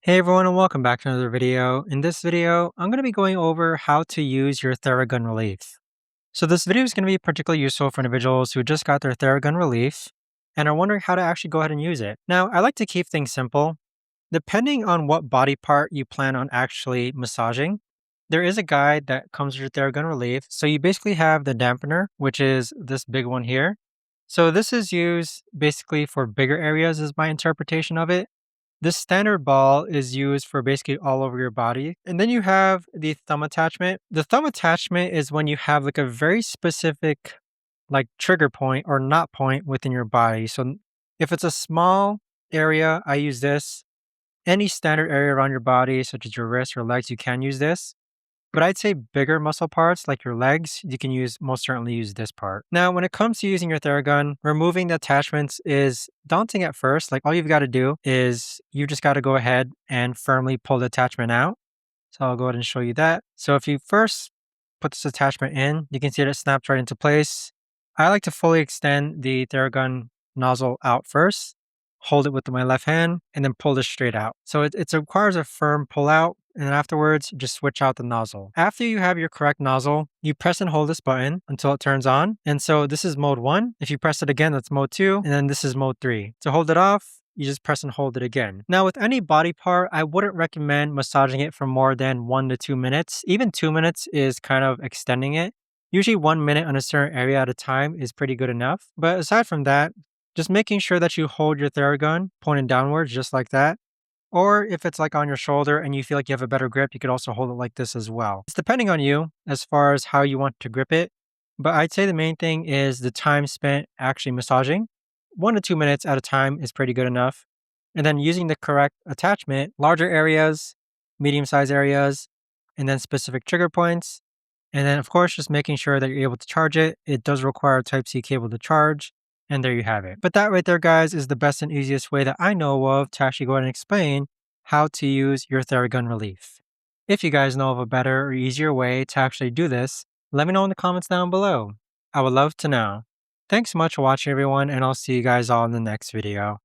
Hey everyone and welcome back to another video. In this video, I'm going to be going over how to use your Theragun Relief. So this video is going to be particularly useful for individuals who just got their Theragun Relief and are wondering how to actually go ahead and use it. Now, I like to keep things simple. Depending on what body part you plan on actually massaging, there is a guide that comes with your Theragun Relief. So you basically have the dampener, which is this big one here. So this is used basically for bigger areas is my interpretation of it. This standard ball is used for basically all over your body. And then you have the thumb attachment. The thumb attachment is when you have like a very specific like trigger point or knot point within your body. So if it's a small area, I use this. Any standard area around your body, such as your wrist or legs, you can use this. But I'd say bigger muscle parts like your legs, you can most certainly use this part. Now, when it comes to using your Theragun, removing the attachments is daunting at first. Like all you've got to do is you just got to go ahead and firmly pull the attachment out. So I'll go ahead and show you that. So if you first put this attachment in, you can see that it snaps right into place. I like to fully extend the Theragun nozzle out first, hold it with my left hand, and then pull this straight out. So it requires a firm pull out, and then afterwards, just switch out the nozzle. After you have your correct nozzle, you press and hold this button until it turns on. And so this is mode 1. If you press it again, that's mode 2, and then this is mode 3. To hold it off, you just press and hold it again. Now, with any body part, I wouldn't recommend massaging it for more than 1 to 2 minutes. Even 2 minutes is kind of extending it. Usually 1 minute on a certain area at a time is pretty good enough. But aside from that, just making sure that you hold your Theragun pointed downwards just like that. Or if it's like on your shoulder and you feel like you have a better grip, you could also hold it like this as well. It's depending on you as far as how you want to grip it. But I'd say the main thing is the time spent actually massaging. 1 to 2 minutes at a time is pretty good enough. And then using the correct attachment, larger areas, medium sized areas, and then specific trigger points. And then, of course, just making sure that you're able to charge it. It does require a Type-C cable to charge. And there you have it. But that right there, guys, is the best and easiest way that I know of to actually go ahead and explain how to use your Theragun Relief. If you guys know of a better or easier way to actually do this, let me know in the comments down below. I would love to know. Thanks so much for watching, everyone, and I'll see you guys all in the next video.